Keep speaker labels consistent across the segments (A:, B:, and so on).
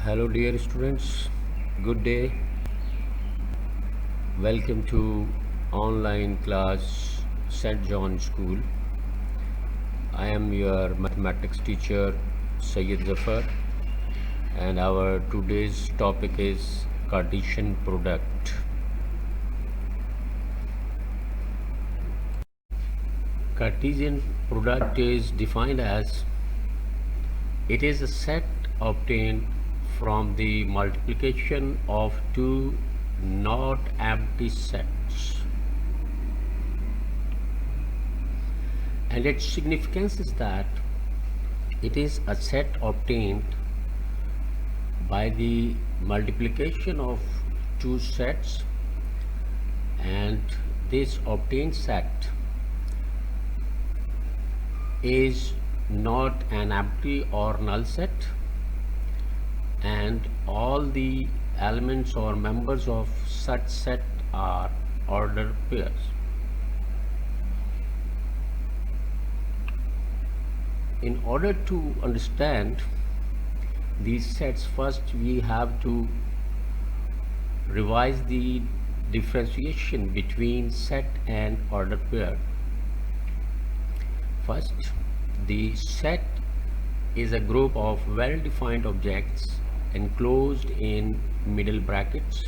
A: Hello, dear students. Good day. Welcome to online class St. John School. I am your mathematics teacher Sayyid Zafar, and our today's topic is Cartesian product. Cartesian product is defined as it is a set obtained from the multiplication of two not empty sets, and its significance is that it is a set obtained by the multiplication of two sets, and this obtained set is not an empty or null set, and all the elements or members of such set are ordered pairs. In order to understand these sets, first we have to revise the differentiation between set and ordered pair. First, the set is a group of well-defined objects enclosed in middle brackets.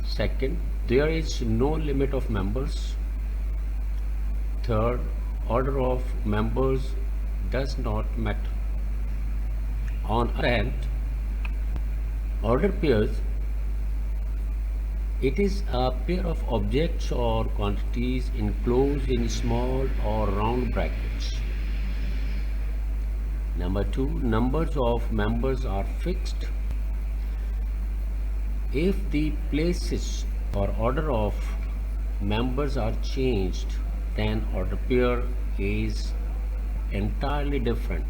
A: Second, there is no limit of members. Third, order of members does not matter. On other hand, ordered pairs, it is a pair of objects or quantities enclosed in small or round brackets. Number two, numbers of members are fixed. If the places or order of members are changed, then order pair is entirely different.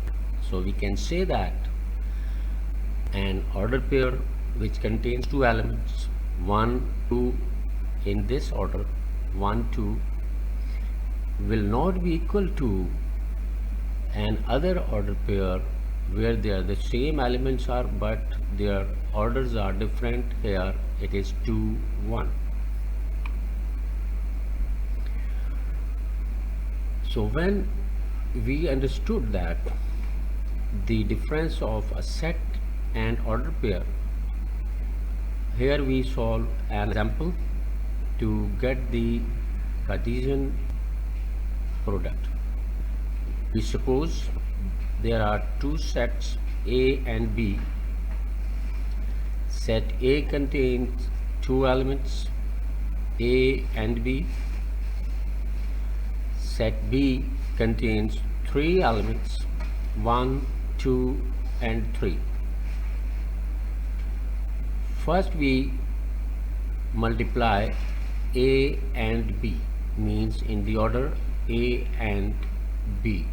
A: So we can say that an order pair which contains two elements, 1, 2 in this order, 1, 2, will not be equal to an other order pair where they are the same elements are but their orders are different. Here it is 2, 1. So when we understood that the difference of a set and order pair, here we solve an example to get the Cartesian product. We suppose there are two sets A and B. Set A contains two elements, A and B. Set B contains three elements, 1, 2 and 3. First we multiply A and B, means in the order A and B.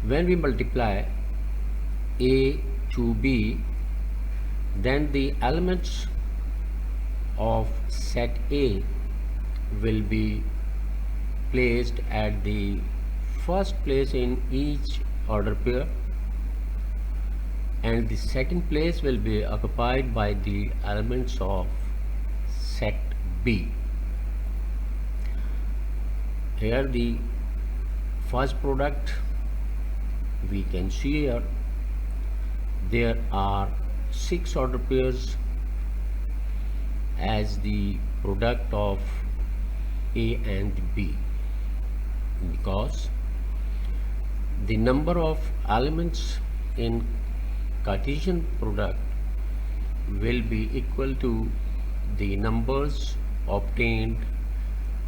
A: When we multiply A to B, then the elements of set A will be placed at the first place in each order pair, and the second place will be occupied by the elements of set B. Here the first product we can see here, there are 6 order pairs as the product of A and B, because the number of elements in Cartesian product will be equal to the numbers obtained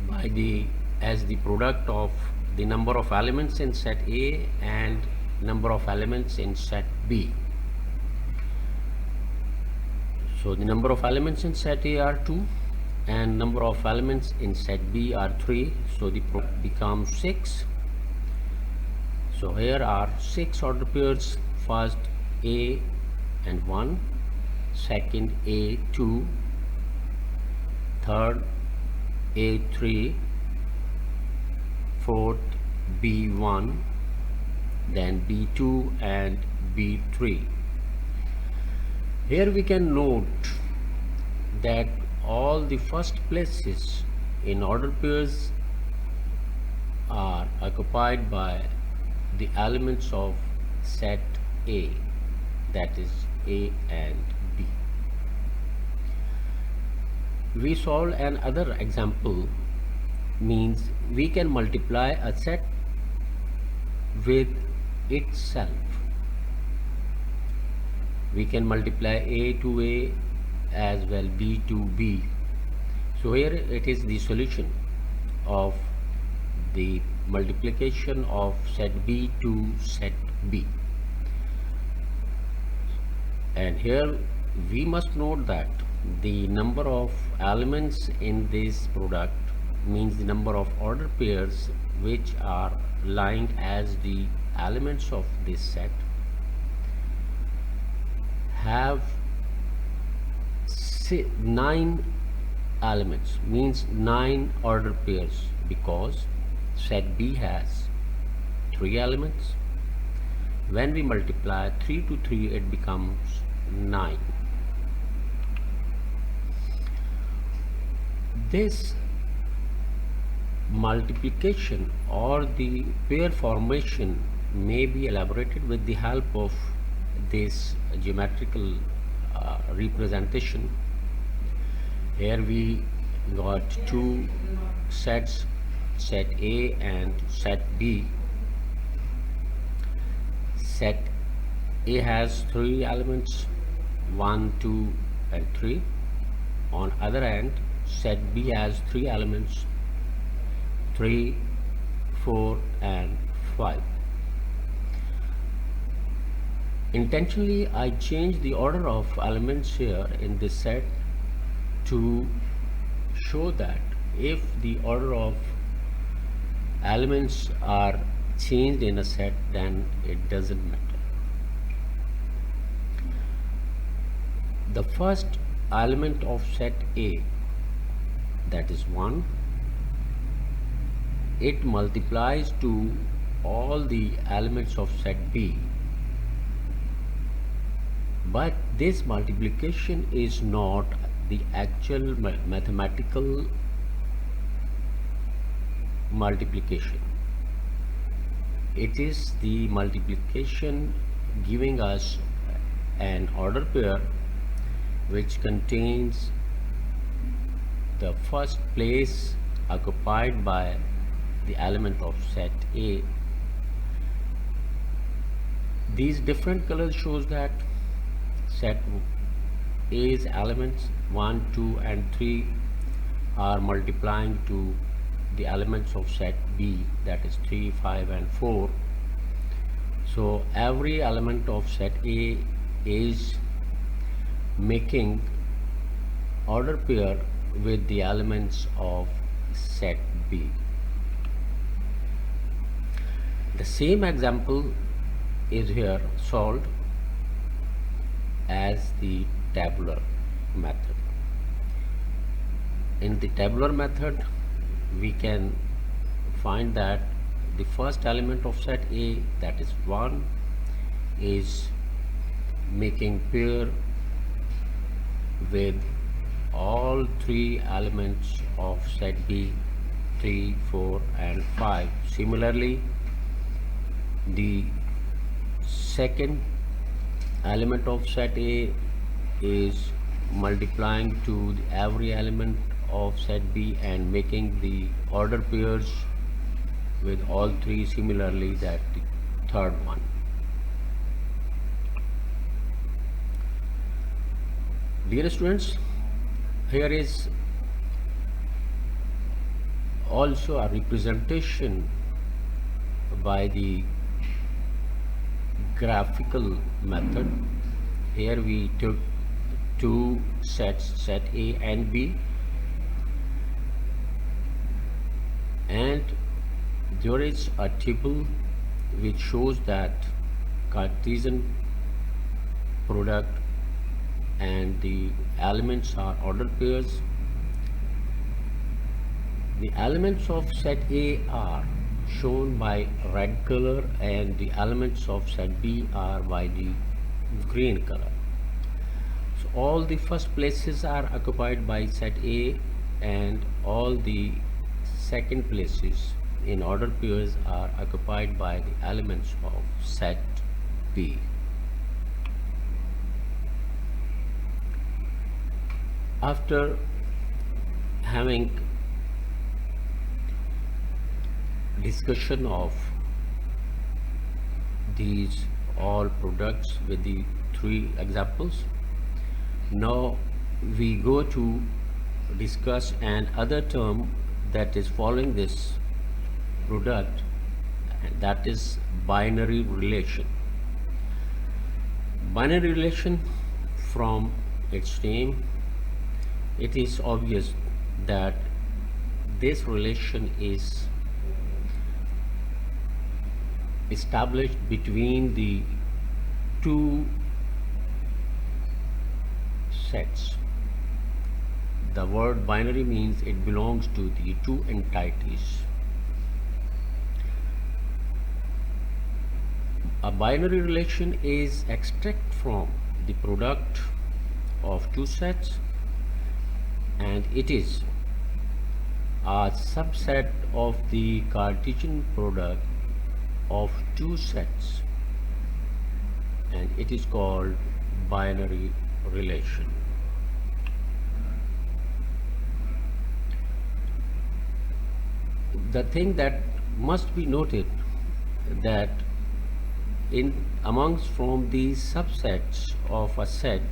A: by the as the product of the number of elements in set A and number of elements in set B. So the number of elements in set A are 2 and number of elements in set B are 3, so the product becomes 6. So here are 6 order pairs. First A and 1, second A 2, third A 3, fourth B1, then B2 and B3. Here we can note that all the first places in order pairs are occupied by the elements of set A, that is A and B. We solved another example, means we can multiply a set with itself. We can multiply A to A as well B to B. So here it is the solution of the multiplication of set B to set B. And here we must note that the number of elements in this product means the number of order pairs which are lying as the elements of this set have 9 elements, means 9 order pairs, because set B has 3 elements. When we multiply 3 to 3, it becomes 9. This multiplication or the pair formation may be elaborated with the help of this geometrical representation. Here we got two sets, set A and set B. Set A has 3 elements, 1, 2 and 3. On other hand, set B has 3 elements, 3, 4 and 5. Intentionally I changed the order of elements here in this set to show that if the order of elements are changed in a set, then it doesn't matter. The first element of set A, that is 1, it multiplies to all the elements of set B, but this multiplication is not the actual mathematical multiplication. It is the multiplication giving us an order pair which contains the first place occupied by the element of set A. These different colors shows that set A's elements 1, 2 and 3 are multiplying to the elements of set B, that is 3, 5 and 4. So every element of set A is making order pair with the elements of set B. The same example is here solved as the tabular method. In the tabular method, we can find that the first element of set A, that is 1, is making pair with all 3 elements of set B, 3, 4 and 5. Similarly, the second element of set A is multiplying to every element of set B and making the order pairs with all 3, similarly that the third one. Dear students, here is also a representation by the graphical method. Here we took 2 sets, set A and B, and there is a table which shows that Cartesian product and the elements are order pairs. The elements of set A are shown by red color, and the elements of set B are by the green color. So all the first places are occupied by set A, and all the second places in order pairs are occupied by the elements of set B. After having discussion of these all products with the three examples, now we go to discuss another term that is following this product, and that is binary relation. Binary relation, from its name, it is obvious that this relation is established between the two sets. The word binary means it belongs to the two entities. A binary relation is extract from the product of two sets, and it is a subset of the Cartesian product of two sets, and it is called binary relation. The thing that must be noted that in amongst from these subsets of a set,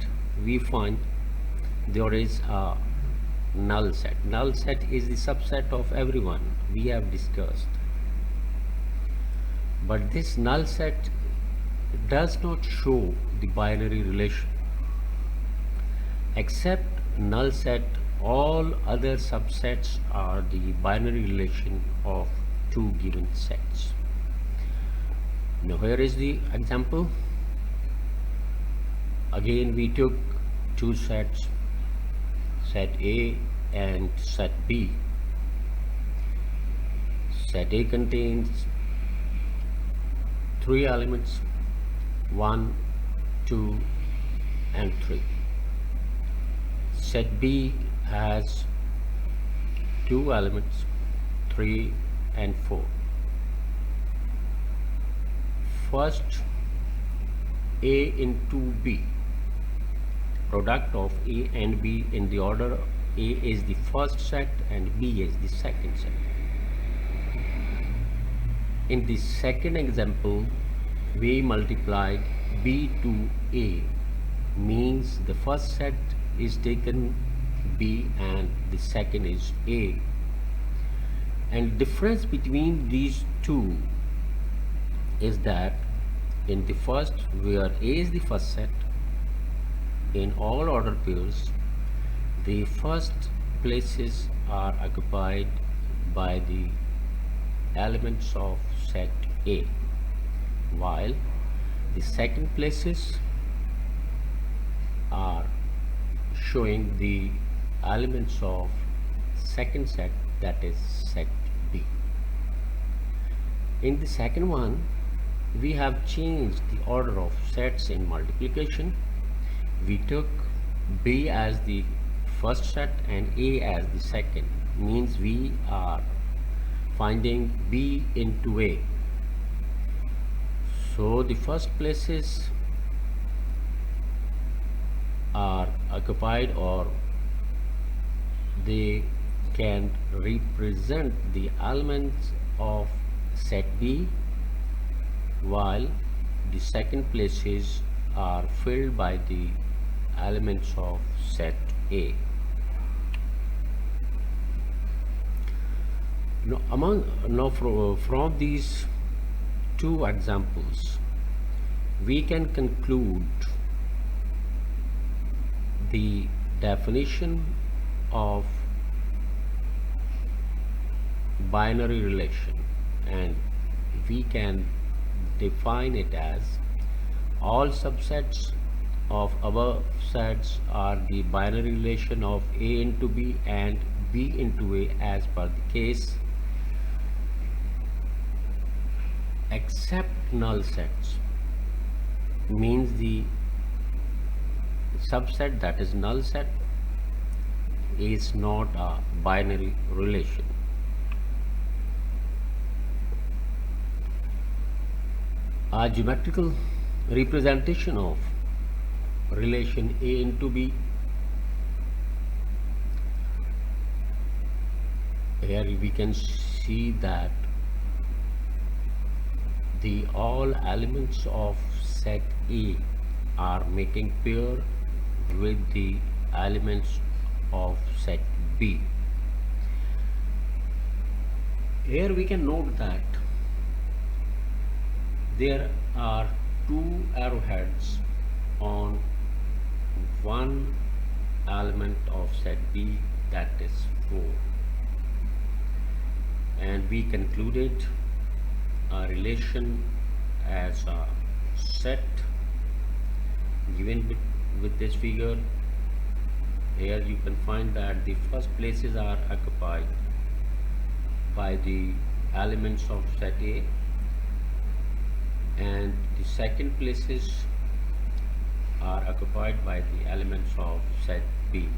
A: we find there is a null set. Null set is the subset of everyone we have discussed. But this null set does not show the binary relation. Except null set, all other subsets are the binary relation of two given sets. Now here is the example. Again we took two sets, set A and set B. Set A contains three elements, 1, 2 and 3. Set B has two elements, 3 and 4. First, A into B, product of A and B in the order A is the first set and B is the second set. In the second example, we multiplied B to A, means the first set is taken B and the second is A, and difference between these two is that in the first, where A is the first set, in all order pairs, the first places are occupied by the elements of set A, while the second places are showing the elements of second set, that is set B. In the second one, we have changed the order of sets in multiplication. We took B as the first set and A as the second, means we are finding B into A. So the first places are occupied, or they can represent the elements of set B, while the second places are filled by the elements of set A. Now from these two examples, we can conclude the definition of binary relation, and we can define it as all subsets of above sets are the binary relation of A into B and B into A as per the case, except null sets means the subset that is null set is not a binary relation. A geometrical representation of relation A into B. Here we can see that the all elements of set A are making pair with the elements of set B. Here we can note that there are two arrowheads on one element of set B, that is 4, and we concluded a relation as a set given with this figure. Here you can find that the first places are occupied by the elements of set A and the second places are occupied by the elements of set B.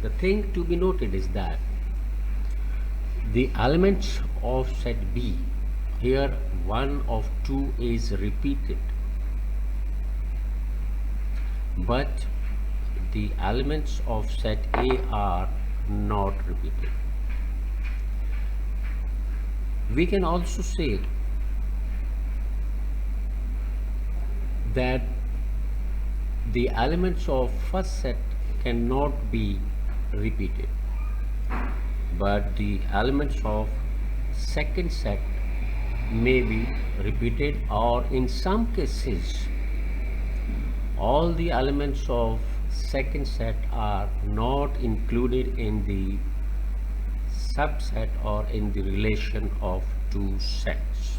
A: The thing to be noted is that the elements of set B, here one of two is repeated, but the elements of set A are not repeated. We can also say that the elements of first set cannot be repeated, but the elements of second set may be repeated, or in some cases all the elements of second set are not included in the subset or in the relation of two sets.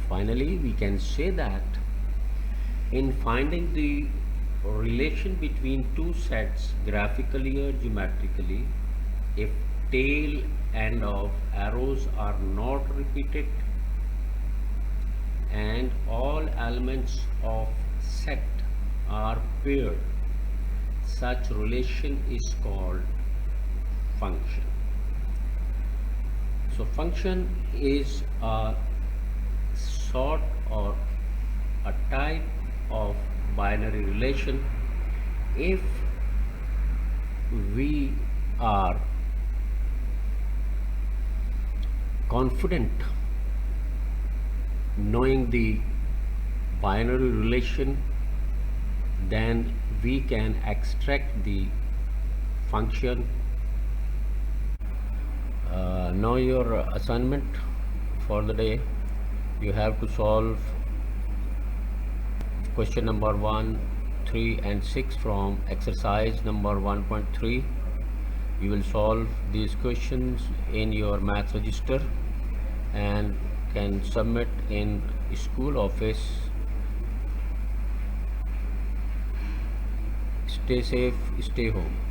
A: Finally, we can say that in finding the relation between two sets graphically or geometrically, if tail end of arrows are not repeated and all elements of set are paired, such relation is called function. So function is a sort or a type of binary relation if we are confident knowing the binary relation, then we can extract the function. Now your assignment for the day, you have to solve question number 1, 3 and 6 from exercise number 1.3. You will solve these questions in your math register and can submit in school office. Stay safe, stay home.